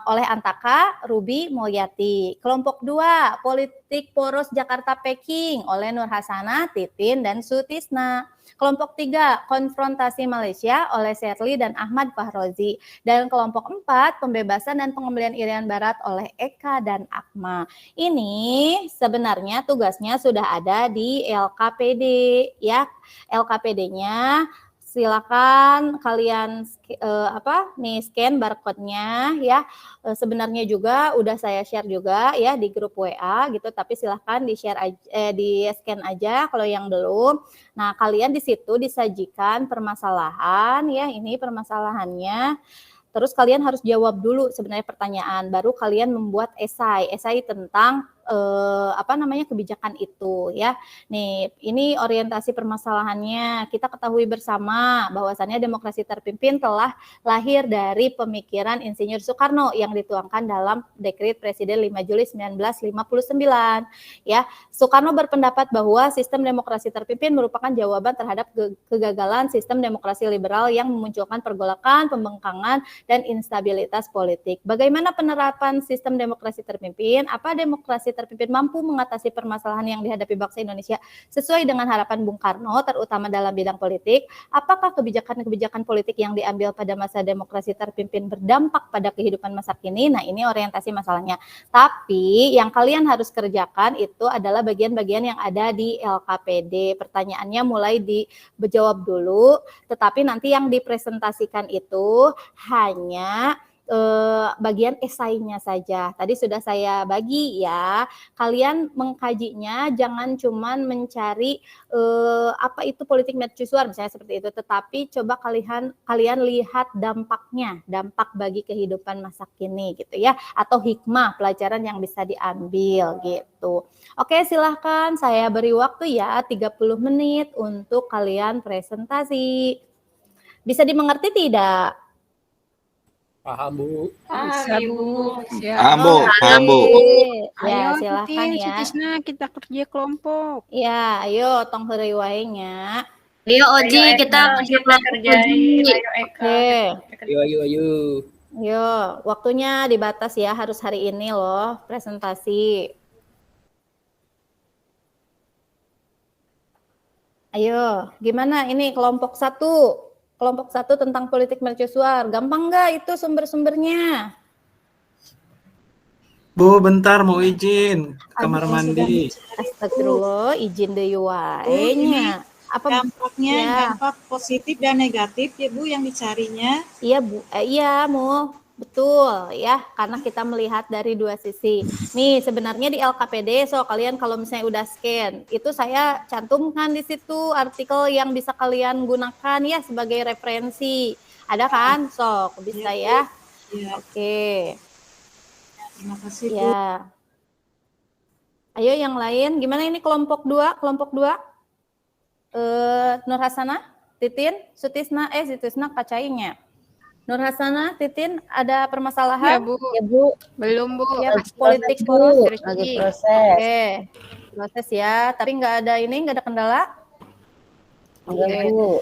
Oleh Antaka, Ruby, Mulyati. Kelompok 2, politik poros Jakarta Peking oleh Nur Hasanah, Titin, dan Sutisna. Kelompok 3, konfrontasi Malaysia oleh Sherly dan Ahmad Fahrozi. Dan kelompok 4, pembebasan dan pengembalian Irian Barat oleh Eka dan Akma. Ini sebenarnya tugasnya sudah ada di LKPD ya. LKPD-nya silakan kalian scan barcode-nya ya. Sebenarnya juga udah saya share juga ya di grup WA gitu, tapi silahkan di scan aja kalau yang belum. Nah, kalian di situ disajikan permasalahan ya, ini permasalahannya. Terus kalian harus jawab dulu sebenarnya pertanyaan, baru kalian membuat esai tentang kebijakan itu ya. Nih, ini orientasi permasalahannya. Kita ketahui bersama bahwasannya demokrasi terpimpin telah lahir dari pemikiran Insinyur Soekarno yang dituangkan dalam Dekret Presiden 5 Juli 1959 ya. Soekarno berpendapat bahwa sistem demokrasi terpimpin merupakan jawaban terhadap kegagalan sistem demokrasi liberal yang memunculkan pergolakan, pembengkangan, dan instabilitas politik. Bagaimana penerapan sistem demokrasi terpimpin? Apa demokrasi terpimpin mampu mengatasi permasalahan yang dihadapi bangsa Indonesia sesuai dengan harapan Bung Karno, terutama dalam bidang politik? Apakah kebijakan-kebijakan politik yang diambil pada masa demokrasi terpimpin berdampak pada kehidupan masa kini? Nah, ini orientasi masalahnya. Tapi yang kalian harus kerjakan itu adalah bagian-bagian yang ada di LKPD. Pertanyaannya mulai dijawab dulu, tetapi nanti yang dipresentasikan itu hanya bagian esainya saja. Tadi sudah saya bagi ya. Kalian mengkajinya jangan cuman mencari apa itu politik mercusuar misalnya seperti itu, tetapi coba kalian lihat dampaknya, dampak bagi kehidupan masa kini gitu ya, atau hikmah pelajaran yang bisa diambil gitu. Oke, silahkan saya beri waktu ya 30 menit untuk kalian presentasi. Bisa dimengerti tidak? Paham, Bu. Bisa, Bu. Paham, Bu. Ayo, Ya, silakan ya. Sutisna, kita kerja kelompok. Ya, ayo tong heureuy wae nya. Ayo Oji, kita kerjain. Ayo Eka. Oke. Ayo. Yo, waktunya dibatas ya, harus hari ini loh presentasi. Ayo, gimana ini kelompok 1? Kelompok 1 tentang politik mercusuar. Gampang nggak itu sumber-sumbernya? Bu, bentar mau izin ke kamar Aduh, mandi. Astagfirullah, izin deh wae ini nya. Apa dampaknya, ya? dampak positif dan negatif ya Bu yang dicarinya. Iya Bu, iya Mu, betul ya, karena kita melihat dari dua sisi. Nih sebenarnya di LKPD, so kalian kalau misalnya udah scan, itu saya cantumkan di situ artikel yang bisa kalian gunakan ya sebagai referensi. Ada kan? So bisa ya. Ya, Oke, terima kasih Bu. ya. Ayo yang lain, gimana ini kelompok 2? Kelompok 2? Nur Hasana, Titin, Sutisna, Sutisna kacainya. Nur Hasana, Titin, ada permasalahan? Ya Bu, Ya Bu, belum Bu. Ya, lagi politik proses, terus. Bu. Lagi proses. Oke, proses ya. Tapi nggak ada ini, nggak ada kendala. Enggak Bu.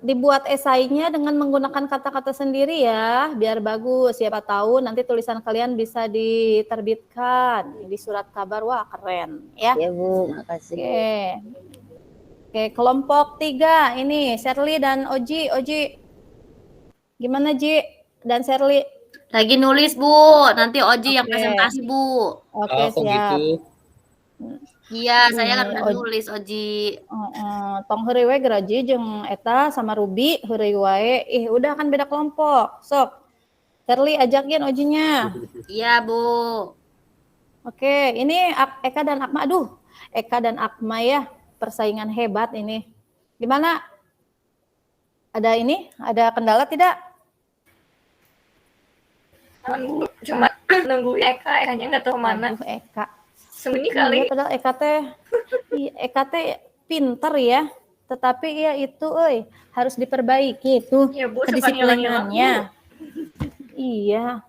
Dibuat esainya dengan menggunakan kata-kata sendiri ya, biar bagus. Siapa tahu nanti tulisan kalian bisa diterbitkan di surat kabar. Wah keren ya. Ya Bu, makasih. Oke, kelompok 3 ini Sherly dan Oji. Oji, gimana Ji dan Sherly? Lagi nulis Bu, nanti Oji yang Oke. presentasi Bu. Oke, Oh, kok siap. gitu? Iya, saya kan Ini, udah Oji. nulis Oji. Tong heureuy we Geraji jeung eta sama Ruby heureuy wae. Udah kan beda kelompok. Sok. Sherly ajakin Ojinya. Iya Bu. Oke, ini Eka dan Akma. Aduh, Eka dan Akma ya, persaingan hebat ini. Gimana? Ada ini? Ada kendala tidak? Bu, cuma nunggu Eka-nya nggak tahu mana. Aduh, Eka. Sembunyi kali. Iya, padahal Eka teh pinter ya. Tetapi ya itu harus diperbaiki tuh Ya Bu, suka kedisiplinannya. Iya.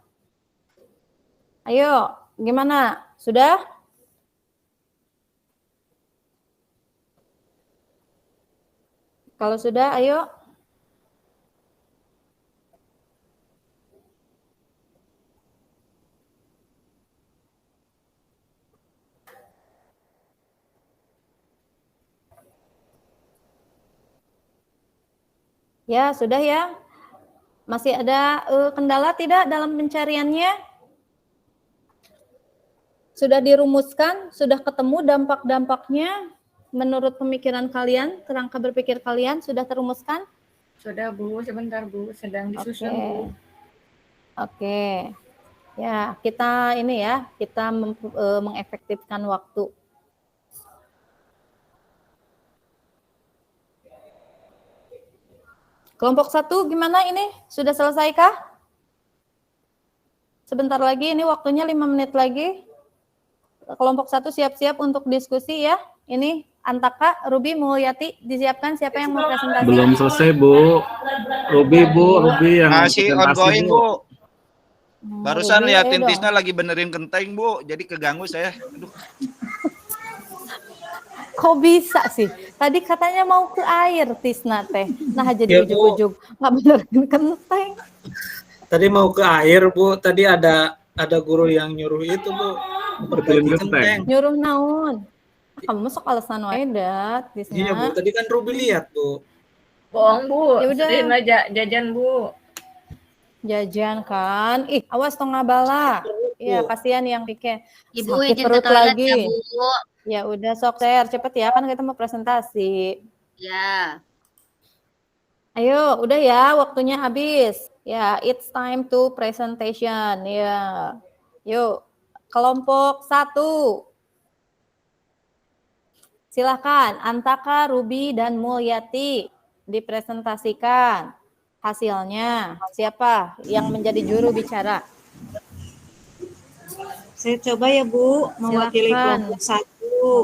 Ayo, gimana? Sudah? Kalau sudah, ayo. Ya, sudah ya. Masih ada kendala tidak dalam pencariannya? Sudah dirumuskan, sudah ketemu dampak-dampaknya menurut pemikiran kalian, kerangka berpikir kalian sudah terumuskan? Sudah Bu, sebentar Bu, sedang disusun Bu. Oke. Ya, kita ini ya, kita mengefektifkan waktu. Kelompok 1 gimana ini? Sudah selesaikah? Sebentar lagi, ini waktunya 5 menit lagi. Kelompok 1 siap-siap untuk diskusi ya. Ini Antaka, Ruby, Mulyati, disiapkan siapa yang mau presentasi? Belum selesai Bu. Ruby yang Masih presentasi, ongoing Bu. Barusan Ruby, liatin ayo dong. Tisna lagi benerin genteng Bu, jadi keganggu saya. Aduh. Kok bisa sih? Tadi katanya mau ke air Tisna teh. Nah Ya, jadi Bu. ujug-ujug. Nggak bener kenteng. Tadi mau ke air, Bu. Tadi ada guru yang nyuruh itu, Bu. Perbaiki genteng. Nyuruh naon? Kamu masuk alasan wae dat, Tisna. Iya, Bu. Tadi kan Ruby lihat, Bu. Bohong Bu, Ya udah. sediain aja jajan Bu. Jajan kan. Awas tong ngabala. Iya, kasihan yang pikir. Ibu Sakit izin ke perut toilet lagi. ya Bu. Ya udah sok share cepet ya kan kita mau presentasi. Ya. Ayo, udah ya waktunya habis. Ya, it's time to presentation. Ya. Yuk, kelompok 1. Silakan Antaka, Ruby dan Mulyati dipresentasikan hasilnya. Siapa yang menjadi juru bicara? Saya coba ya Bu, mewakili Silakan. kelompok 1.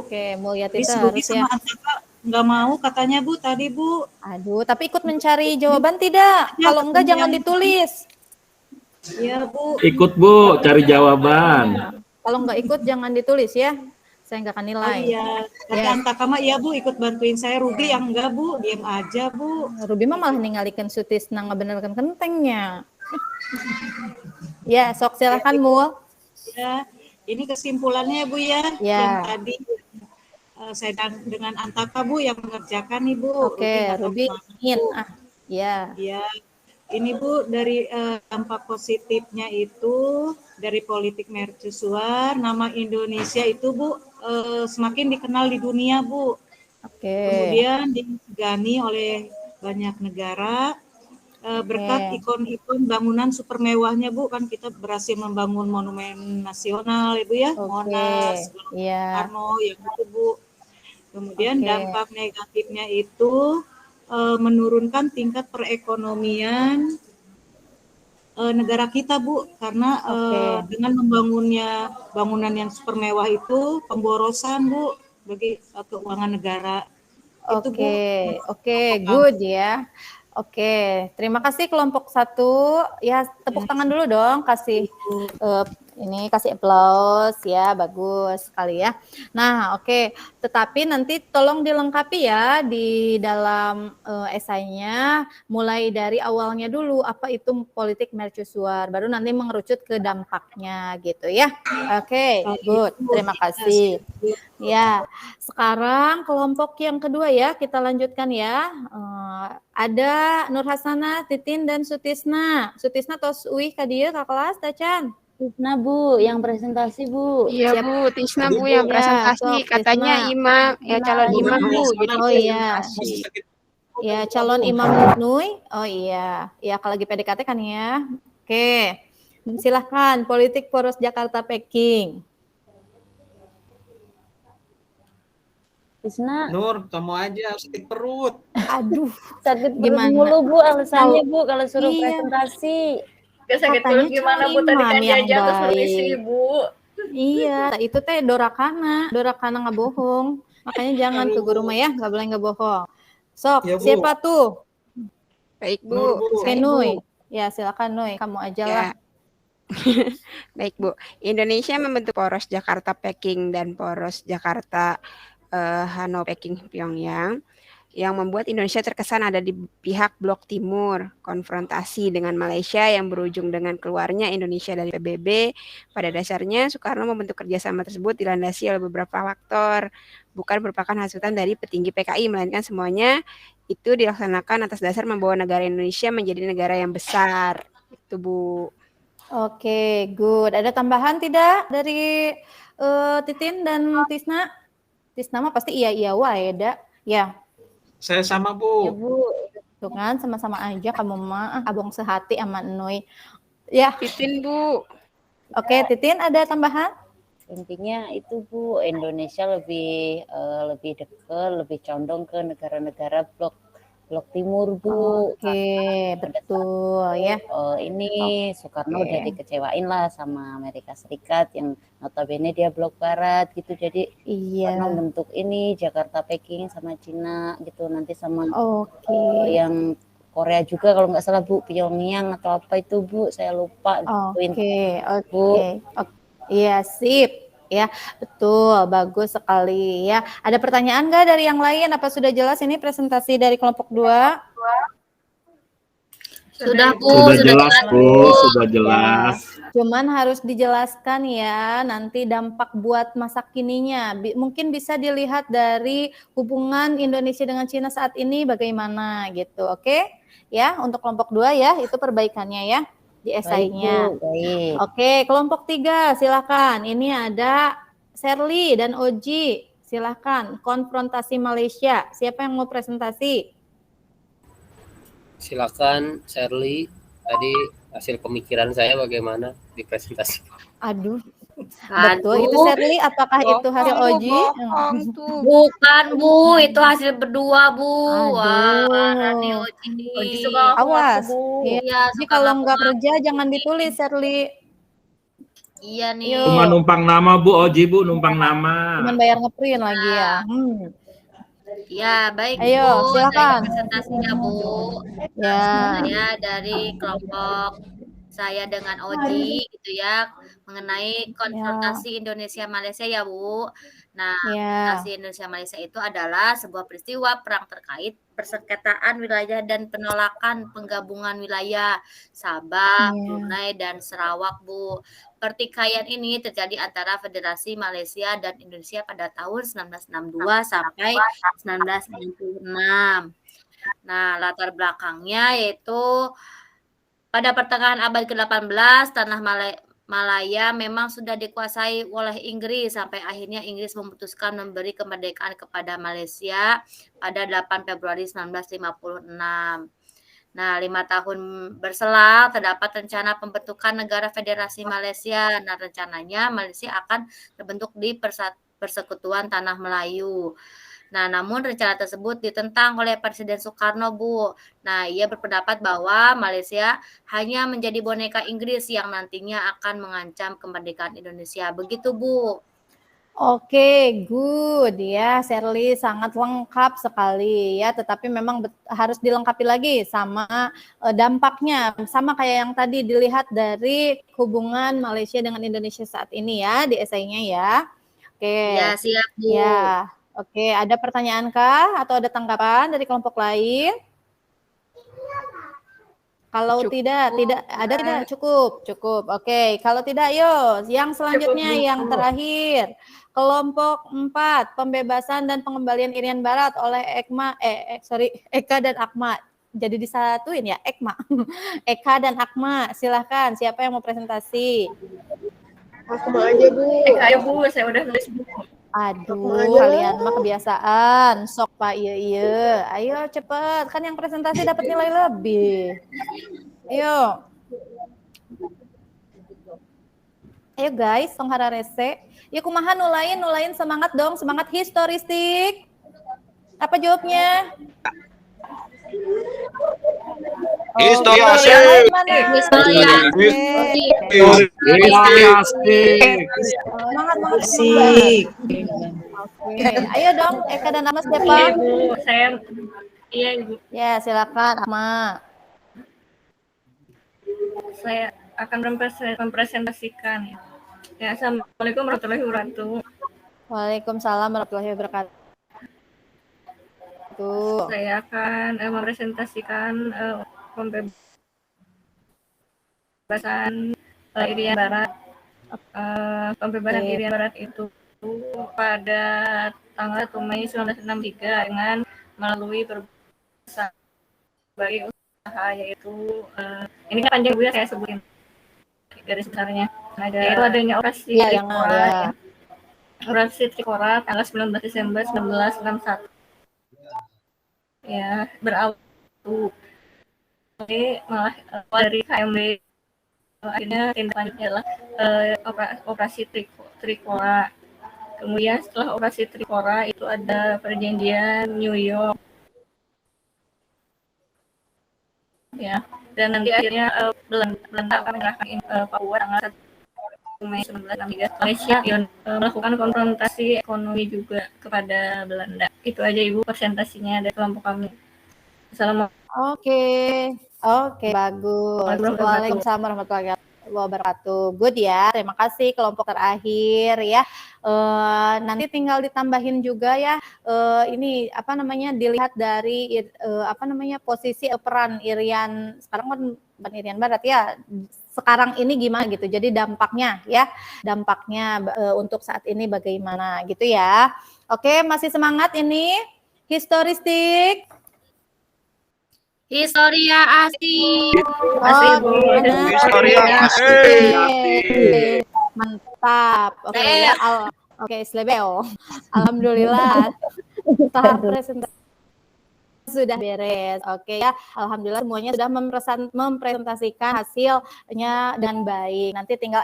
Oke, Mulyati Tapi itu Ruby harus ya. sama Antaka nggak mau katanya Bu tadi Bu. Aduh, tapi ikut mencari jawaban tidak? Ya, Kalau enggak ketemu jangan yang- ditulis. Iya Bu. Ikut Bu, cari jawaban. Kalau enggak ikut jangan ditulis ya. Saya enggak akan Oh nilai. iya, kata Ya. Antaka mah iya Bu ikut bantuin saya. Ruby yang enggak Bu, diam aja Bu. Ruby mah malah ningalikeun Sutisna ngabenerkeun kentengnya. Ya, sok silakan Mul. Ya, ini kesimpulannya Bu ya. Ya. Yang tadi saya dengan Antaka Bu yang mengerjakan nih Bu. Oke, Ruby ingin. Ya. Ya. Ini Bu, dari dampak positifnya itu dari politik mercusuar, nama Indonesia itu Bu semakin dikenal di dunia Bu. Kemudian disegani oleh banyak negara berkat ikon-ikon bangunan super mewahnya Bu, kan kita berhasil membangun monumen nasional Ibu ya, Monas, Soekarno yang itu Bu. Kemudian dampak negatifnya itu menurunkan tingkat perekonomian negara kita Bu, karena dengan membangunnya bangunan yang super mewah itu pemborosan Bu bagi keuangan negara. Itu Bu. Good ya. Terima kasih kelompok 1. Ya, tepuk tangan dulu dong, kasih ini kasih applause ya, bagus sekali ya. Nah, tetapi nanti tolong dilengkapi ya di dalam esainya, mulai dari awalnya dulu apa itu politik mercusuar, baru nanti mengerucut ke dampaknya gitu ya. Good. Terima kasih. Ya, sekarang kelompok yang kedua ya, kita lanjutkan ya. Ada Nur Hasanah, Titin, dan Sutisna. Sutisna tos uih ka dieu ka kelas Tacan. Tisna Bu, yang presentasi Bu. Iya Bu, Tisna Bu yang presentasi. Katanya imam, ya calon imam Bu. Jadi Ya, calon imam Nui. Oh iya, ya kalau lagi PDKT kan ya. Silahkan politik poros Jakarta Peking. Tisna. Nur, kamu aja sakit perut. Aduh, sakit perut mulu Bu, alasannya Bu kalau suruh presentasi. Sakit perut gimana Bu, tadi kan diajak ke solusi Bu. Iya, itu teh Dorakana nggak bohong. Makanya jangan ke guru mah ya, nggak boleh nggak bohong. Sok, ya, siapa tuh? Baik Bu. Nui. Ya silakan Nui, kamu aja lah. Baik Bu, Indonesia membentuk poros Jakarta Peking dan poros Jakarta Hanoi Peking Pyongyang, yang membuat Indonesia terkesan ada di pihak blok timur, konfrontasi dengan Malaysia yang berujung dengan keluarnya Indonesia dari PBB. Pada dasarnya, Soekarno membentuk kerjasama tersebut dilandasi oleh beberapa faktor, bukan merupakan hasutan dari petinggi PKI, melainkan semuanya itu dilaksanakan atas dasar membawa negara Indonesia menjadi negara yang besar. Itu Bu. Good. Ada tambahan tidak dari Titin dan Tisna? Tisna mah pasti iya wae da. Ya. Saya sama Bu. Ya Bu. Tuh kan sama-sama aja kamu mah abong sehati sama Nui. Ya. Titin Bu. Titin ada tambahan? Intinya itu Bu, Indonesia lebih dekat, lebih condong ke negara-negara blok timur Bu. Betul ya. Ini Soekarno udah dikecewain lah sama Amerika Serikat yang notabene dia blok barat gitu. Jadi Soekarno bentuk ini Jakarta Peking sama Cina gitu, nanti sama yang Korea juga kalau nggak salah Bu, Pyongyang atau apa itu Bu, saya lupa. Iya, sip. Ya, betul, bagus sekali ya. Ada pertanyaan nggak dari yang lain? Apa sudah jelas ini presentasi dari kelompok 2? Sudah Bu, sudah jelas Bu, sudah jelas. Cuman harus dijelaskan ya, nanti dampak buat masa kininya. Mungkin bisa dilihat dari hubungan Indonesia dengan Cina saat ini bagaimana gitu, oke? Ya, untuk kelompok 2 ya, itu perbaikannya ya. Di esainya. Kelompok 3 silakan. Ini ada Sherly dan Oji. Silakan. Konfrontasi Malaysia. Siapa yang mau presentasi? Silakan Sherly. Tadi hasil pemikiran saya bagaimana di presentasi? Aduh. Betul, itu Sherly, apakah itu hasil Oji? Bukan Bu, itu hasil berdua Bu. Aduh. Oji awas ya, jadi kalau nggak kerja jangan ditulis Sherly. Iya nih. Cuma numpang nama Bu, Oji Bu numpang nama. Cuman bayar ngeprint lagi ya. Ya baik Ayo, Bu, silakan. presentasinya Bu. Ya. Saya dari kelompok saya dengan Oji gitu ya, mengenai konfrontasi Indonesia Malaysia ya Bu. Nah, konfrontasi Indonesia Malaysia itu adalah sebuah peristiwa perang terkait persengketaan wilayah dan penolakan penggabungan wilayah Sabah, Brunei dan Sarawak Bu. Pertikaian ini terjadi antara Federasi Malaysia dan Indonesia pada tahun 1962 sampai 1996. Nah, latar belakangnya yaitu Pada pertengahan abad ke-18, tanah Malaya memang sudah dikuasai oleh Inggris sampai akhirnya Inggris memutuskan memberi kemerdekaan kepada Malaysia pada 8 Februari 1956. Nah, 5 tahun berselang terdapat rencana pembentukan negara Federasi Malaysia. Nah, rencananya Malaysia akan terbentuk di Persekutuan Tanah Melayu. Nah, namun rencana tersebut ditentang oleh Presiden Soekarno, Bu. Nah, ia berpendapat bahwa Malaysia hanya menjadi boneka Inggris yang nantinya akan mengancam kemerdekaan Indonesia. Begitu, Bu. Oke, good ya, Sherly sangat lengkap sekali ya. Tetapi memang harus dilengkapi lagi sama dampaknya, sama kayak yang tadi dilihat dari hubungan Malaysia dengan Indonesia saat ini ya di esainya ya. Oke. Ya, siap, Bu. Ya, oke. Ada pertanyaan kah atau ada tanggapan dari kelompok lain? Kalau tidak ada tidak cukup. Oke, kalau tidak yuk yang selanjutnya yang terakhir. Kelompok 4, pembebasan dan pengembalian Irian Barat oleh Eka dan Akma. Jadi disatuin ya, Ekma. Eka dan Akma, silahkan. Siapa yang mau presentasi? Akma aja, Bu. Eka aja, Bu. Saya udah nulis, Bu. Aduh, kalian mah kebiasaan. Sok Pak, iya. Ayo cepet, kan yang presentasi dapat nilai lebih. Ayo. Ayo guys, penghara rese. Ya kumaha nulain semangat dong, semangat historistik. Apa jawabnya? Historiastik. Semangat asik. Oke, ayo dong Eka dan Ama siapa? Iya, Ibu. Iya, Ibu. Ya, silakan Ama. Saya akan mempresentasikan ya. Ya, Assalamualaikum warahmatullahi wabarakatuh. Waalaikumsalam warahmatullahi wabarakatuh. Saya akan mempresentasikan pembebasan Irian Barat. Pembebasan Irian Barat itu pada tanggal 1 Mei 1963 dengan melalui berbagai usaha, yaitu ini kan panjang, Bu, ya, saya sebutin garis besarnya. Yaitu adanya operasi Trikora, operasi Trikora tanggal 19 Desember 1961. Ya, berawal malah dari KMB. Akhirnya tindak lanjutnya adalah operasi Trikora. Kemudian setelah operasi Trikora itu ada perjanjian New York. Ya, dan nanti akhirnya Belanda akan menyerahkan Papua tanggal 1 Mei 1963. Malaysia melakukan konfrontasi ekonomi juga kepada Belanda. Itu aja, Ibu, presentasinya dari kelompok kami. Assalamualaikum. Oke, bagus. Waalaikumsalam warahmatullahi wabarakatuh. Good ya, terima kasih kelompok terakhir ya. Nanti tinggal ditambahin juga ya. Ini apa namanya, dilihat dari posisi peran Irian sekarang kan bukan Irian Barat ya. Sekarang ini gimana gitu. Jadi dampaknya untuk saat ini bagaimana gitu ya. Oke, masih semangat ini historistik. Historia asik. Historia asik. Mantap. Oke, Slebeo. Alhamdulillah. Tahap presentasi sudah beres. Oke ya, alhamdulillah semuanya sudah mempresentasikan hasilnya dengan baik. Nanti tinggal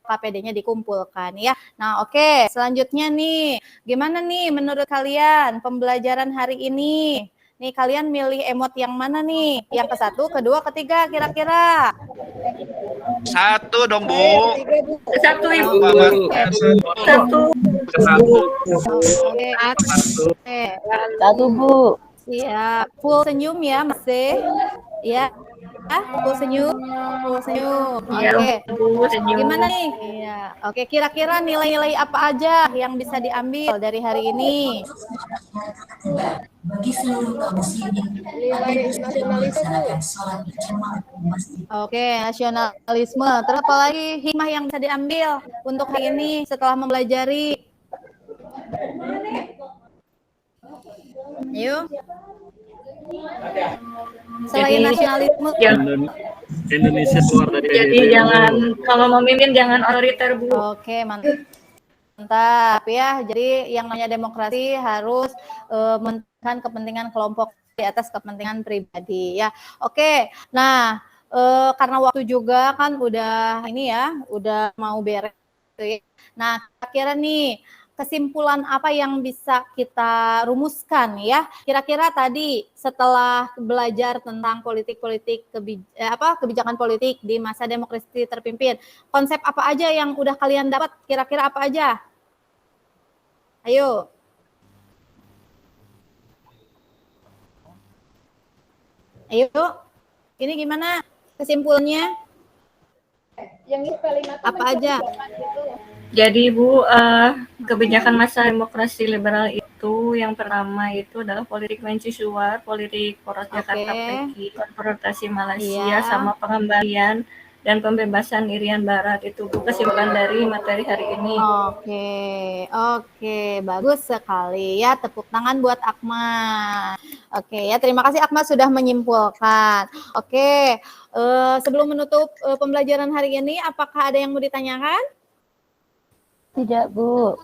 KPD-nya dikumpulkan ya. Nah, oke, selanjutnya nih, gimana nih menurut kalian pembelajaran hari ini? Nih kalian milih emot yang mana nih? Yang ke-1, ke-2, ke-3 kira-kira? 1 dong, Bu. 1, Ibu. 1, Bu. Siap. Full senyum ya, Mas C. Ya. Full senyum. Oke. Gimana nih? Iya. Oke, kira-kira nilai-nilai apa aja yang bisa diambil dari hari ini? Bagi seluruh kaum muslimin Nilai nasionalisme. Oke, nasionalisme. Terus apa lagi hikmah yang bisa diambil untuk hari ini setelah mempelajari? Yuk. Selain nasionalisme. Indonesia keluar dari Jadi PBB, jangan, Bu. kalau memimpin jangan otoriter, Bu. Oke, mantap ya. Jadi yang namanya demokrasi harus mementingkan kepentingan kelompok di atas kepentingan pribadi ya. Oke. Nah, karena waktu juga kan udah ini ya, udah mau beres gitu ya. Nah, kira-kira nih kesimpulan apa yang bisa kita rumuskan ya? Kira-kira tadi setelah belajar tentang kebijakan politik di masa demokrasi terpimpin, konsep apa aja yang udah kalian dapat? Kira-kira apa aja? Ayo. Ayo. Ini gimana kesimpulannya? Yang kalimat apa aja? Jadi Bu, kebijakan masa demokrasi liberal itu yang pertama itu adalah politik mercusuar, politik poros Jakarta Peking, konfrontasi Malaysia, sama pengembalian dan pembebasan Irian Barat. Itu Bu kesimpulan dari materi hari ini. Oke, bagus sekali ya. Tepuk tangan buat Akma. Oke ya, terima kasih Akma sudah menyimpulkan. Oke, sebelum menutup pembelajaran hari ini, apakah ada yang mau ditanyakan? Tidak, Bu.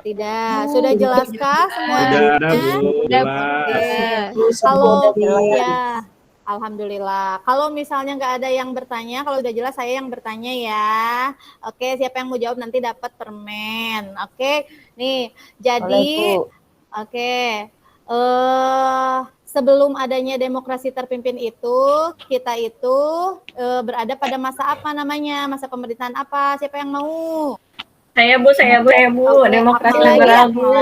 Tidak. Sudah jelaskah semuanya? Sudah ada, Bu. Jelas. Kalau ya, alhamdulillah. Kalau misalnya nggak ada yang bertanya, kalau udah jelas saya yang bertanya ya. Oke, siapa yang mau jawab nanti dapat permen. Oke, nih. Jadi, oke. Sebelum adanya demokrasi terpimpin itu, kita itu berada pada masa apa namanya? Masa pemerintahan apa? Siapa yang mau? Saya Bu, demokrasi liberal Bu.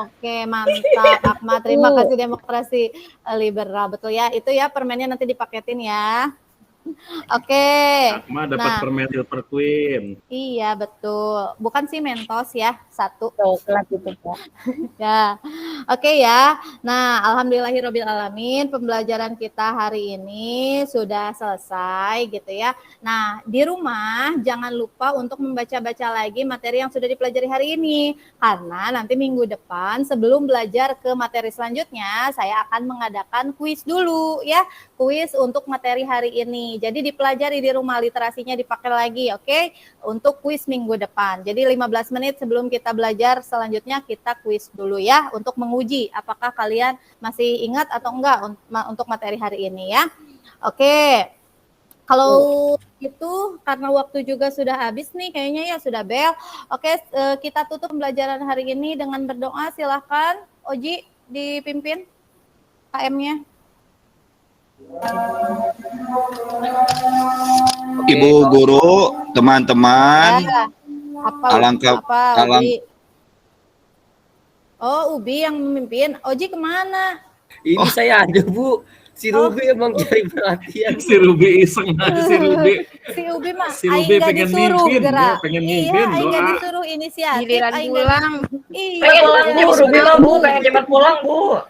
Oke, mantap Akma. Terima kasih demokrasi liberal, betul ya. Itu ya permennya nanti dipaketin ya. Oke. Akma dapat permen Silver Queen. Iya betul. Bukan sih Mentos ya, satu. Coklat itu Pak. Ya. Oke ya. Nah, alhamdulillahirabbil alamin pembelajaran kita hari ini sudah selesai gitu ya. Nah, di rumah jangan lupa untuk membaca-baca lagi materi yang sudah dipelajari hari ini. Karena nanti minggu depan sebelum belajar ke materi selanjutnya, saya akan mengadakan kuis dulu ya. Kuis untuk materi hari ini. Jadi dipelajari di rumah, literasinya dipakai lagi, oke? Untuk kuis minggu depan. Jadi 15 menit sebelum kita belajar selanjutnya kita kuis dulu ya untuk menguji apakah kalian masih ingat atau enggak untuk materi hari ini ya. Oke. Kalau itu karena waktu juga sudah habis nih kayaknya ya sudah bel. Oke, kita tutup pembelajaran hari ini dengan berdoa. Silahkan Oji dipimpin KM-nya. Ibu guru, teman-teman, alangkah Ubi yang memimpin. Oji kemana? Ini saya ada Bu. Si Ruby emang cari perhatian. Si Ruby iseng aja si Ruby. Si Ubi mah Si Ruby pengen mimpin, gerak. pengen mimpin. Iya, Aing gak disuruh inisiatif. Giliran pulang. Iya, pengen pulang Bu, Ruby mah Bu, pengen cepat pulang Bu.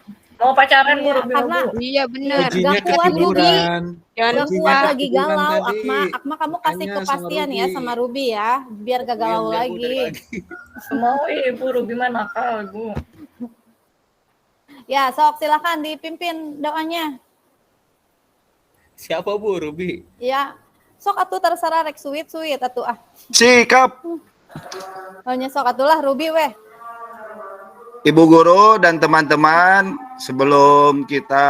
Mau pacaran Bu, Ruby karena iya benar. Gak kuat Ruby. Jangan kuat lagi galau. tadi. Akma kamu kasih Tanya kepastian sama ya Ruby. sama Ruby ya, biar gak galau lagi. Mau Ibu Ruby mah nakal Bu. Ya, sok silakan dipimpin doanya. Siapa Bu, Ruby? Ya, sok atuh terserah rek sweet atuh ah. Sikap. Pokoknya sok atuh lah Ruby weh. Ibu guru dan teman-teman, sebelum kita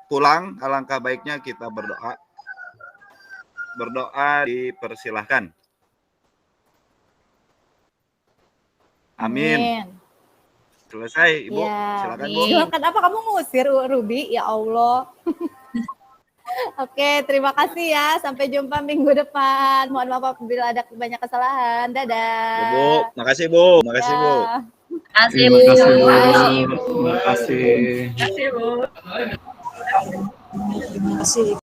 pulang, alangkah baiknya kita berdoa. Berdoa dipersilahkan. Amin. Selesai, Ibu. Ya, Silakan, Bu. silakan. Apa kamu ngusir Ruby? Ya Allah. Oke, terima kasih ya. Sampai jumpa minggu depan. Mohon maaf apabila ada banyak kesalahan. Dadah. Bu, makasih Bu. Makasih Bu. Kasih Terima Bu. kasih Bu. Makasih, Terima kasih. Terima kasih Bu. Terima kasih.